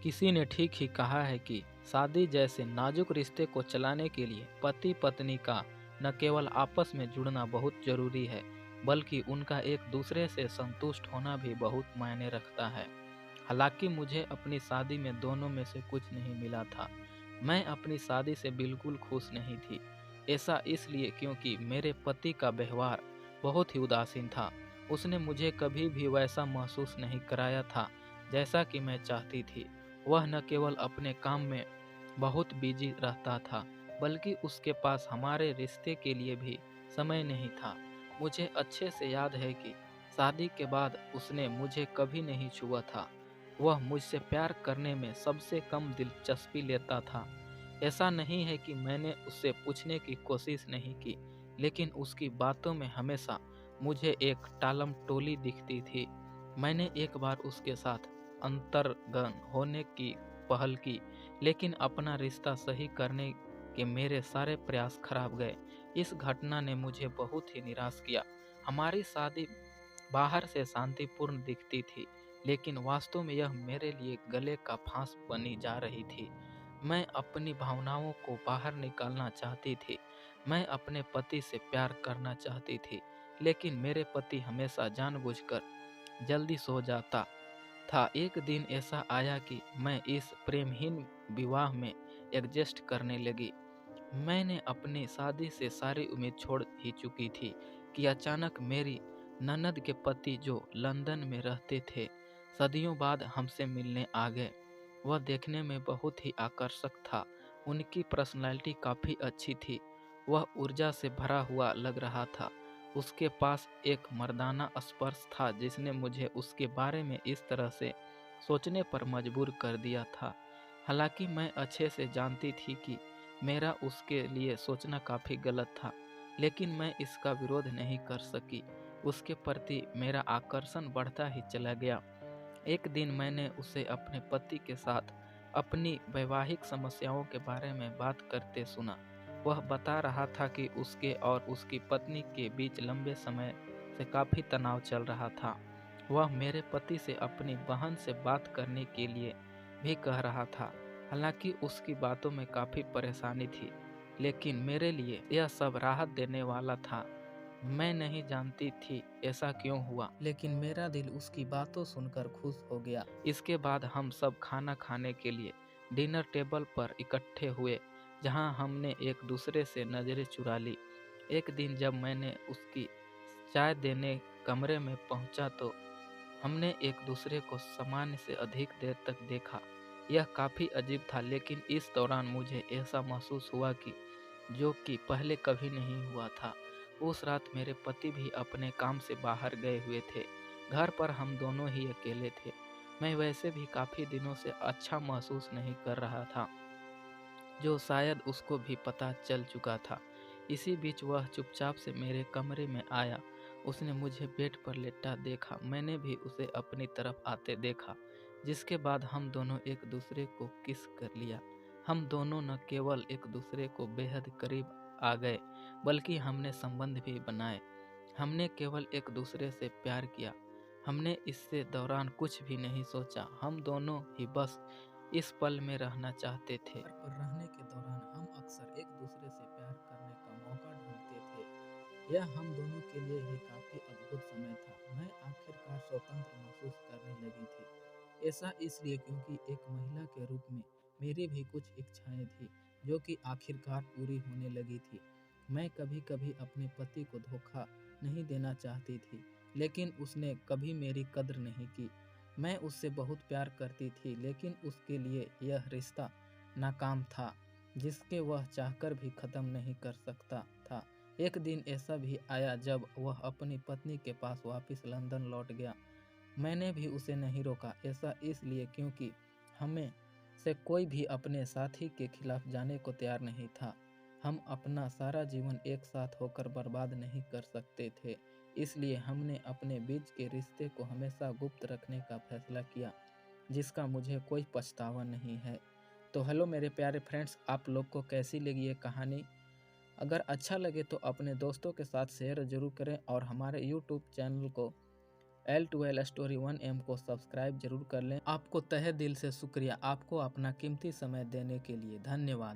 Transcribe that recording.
किसी ने ठीक ही कहा है कि शादी जैसे नाजुक रिश्ते को चलाने के लिए पति पत्नी का न केवल आपस में जुड़ना बहुत जरूरी है, बल्कि उनका एक दूसरे से संतुष्ट होना भी बहुत मायने रखता है। हालांकि मुझे अपनी शादी में दोनों में से कुछ नहीं मिला था। मैं अपनी शादी से बिल्कुल खुश नहीं थी। ऐसा इसलिए क्योंकि मेरे पति का व्यवहार बहुत ही उदासीन था। उसने मुझे कभी भी वैसा महसूस नहीं कराया था जैसा कि मैं चाहती थी। वह न केवल अपने काम में बहुत बिजी रहता था, बल्कि उसके पास हमारे रिश्ते के लिए भी समय नहीं था। मुझे अच्छे से याद है कि शादी के बाद उसने मुझे कभी नहीं छुआ था। वह मुझसे प्यार करने में सबसे कम दिलचस्पी लेता था। ऐसा नहीं है कि मैंने उससे पूछने की कोशिश नहीं की, लेकिन उसकी बातों में हमेशा मुझे एक टालम-टोली दिखती थी। मैंने एक बार उसके साथ अंतर्गन होने की पहल की, लेकिन अपना रिश्ता सही करने के मेरे सारे प्रयास खराब गए। इस घटना ने मुझे बहुत ही निराश किया। हमारी शादी बाहर से शांतिपूर्ण दिखती थी, लेकिन वास्तव में यह मेरे लिए गले का फांस बनी जा रही थी। मैं अपनी भावनाओं को बाहर निकालना चाहती थी। मैं अपने पति से प्यार करना चाहती थी, लेकिन मेरे पति हमेशा जानबूझकर जल्दी सो जाता था। एक दिन ऐसा आया कि मैं इस प्रेमहीन विवाह में एडजस्ट करने लगी। मैंने अपनी शादी से सारी उम्मीद छोड़ ही चुकी थी कि अचानक मेरी ननद के पति, जो लंदन में रहते थे, सदियों बाद हमसे मिलने आ गए। वह देखने में बहुत ही आकर्षक था। उनकी पर्सनालिटी काफ़ी अच्छी थी। वह ऊर्जा से भरा हुआ लग रहा था। उसके पास एक मर्दाना स्पर्श था जिसने मुझे उसके बारे में इस तरह से सोचने पर मजबूर कर दिया था। हालांकि मैं अच्छे से जानती थी कि मेरा उसके लिए सोचना काफ़ी गलत था, लेकिन मैं इसका विरोध नहीं कर सकी। उसके प्रति मेरा आकर्षण बढ़ता ही चला गया। एक दिन मैंने उसे अपने पति के साथ अपनी वैवाहिक समस्याओं के बारे में बात करते सुना। वह बता रहा था कि उसके और उसकी पत्नी के बीच लंबे समय से काफ़ी तनाव चल रहा था। वह मेरे पति से अपनी बहन से बात करने के लिए भी कह रहा था। हालांकि उसकी बातों में काफ़ी परेशानी थी, लेकिन मेरे लिए यह सब राहत देने वाला था। मैं नहीं जानती थी ऐसा क्यों हुआ, लेकिन मेरा दिल उसकी बातों सुनकर खुश हो गया। इसके बाद हम सब खाना खाने के लिए डिनर टेबल पर इकट्ठे हुए, जहां हमने एक दूसरे से नज़रें चुरा ली। एक दिन जब मैंने उसकी चाय देने कमरे में पहुंचा तो हमने एक दूसरे को सामान्य से अधिक देर तक देखा। यह काफ़ी अजीब था, लेकिन इस दौरान मुझे ऐसा महसूस हुआ कि जो कि पहले कभी नहीं हुआ था। उस रात मेरे पति भी अपने काम से बाहर गए हुए थे। घर पर हम दोनों ही अकेले थे। मैं वैसे भी काफ़ी दिनों से अच्छा महसूस नहीं कर रहा था, जो शायद उसको भी पता चल चुका था। इसी बीच वह चुपचाप से मेरे कमरे में आया। उसने मुझे बेड पर लेटा देखा। मैंने भी उसे अपनी तरफ आते देखा, जिसके बाद हम दोनों एक दूसरे को किस कर लिया। हम दोनों न केवल एक दूसरे को बेहद करीब आ गए, बल्कि हमने संबंध भी बनाए। हमने केवल एक दूसरे से प्यार किया। हमने इससे दौरान कुछ भी नहीं सोचा। हम दोनों ही बस इस पल में रहना चाहते थे। पर रहने के दौरान हम अक्सर एक दूसरे से प्यार करने का मौका ढूंढते थे। यह हम दोनों के लिए ही काफ़ी अद्भुत समय था। मैं आखिरकार स्वतंत्र महसूस करने लगी थी। ऐसा इसलिए क्योंकि एक महिला के रूप में मेरी भी कुछ इच्छाएं थी, जो कि आखिरकार पूरी होने लगी थी। मैं कभी कभी अपने पति को धोखा नहीं देना चाहती थी, लेकिन उसने कभी मेरी कद्र नहीं की। मैं उससे बहुत प्यार करती थी, लेकिन उसके लिए यह रिश्ता नाकाम था, जिसके वह चाहकर भी ख़त्म नहीं कर सकता था। एक दिन ऐसा भी आया जब वह अपनी पत्नी के पास वापस लंदन लौट गया। मैंने भी उसे नहीं रोका। ऐसा इसलिए क्योंकि हमें से कोई भी अपने साथी के खिलाफ जाने को तैयार नहीं था। हम अपना सारा जीवन एक साथ होकर बर्बाद नहीं कर सकते थे। इसलिए हमने अपने बीच के रिश्ते को हमेशा गुप्त रखने का फैसला किया, जिसका मुझे कोई पछतावा नहीं है। तो हेलो मेरे प्यारे फ्रेंड्स, आप लोग को कैसी लगी ये कहानी? अगर अच्छा लगे तो अपने दोस्तों के साथ शेयर ज़रूर करें और हमारे यूट्यूब चैनल को L2L स्टोरी 1M को सब्सक्राइब जरूर कर लें। आपको तहे दिल से शुक्रिया, आपको अपना कीमती समय देने के लिए धन्यवाद।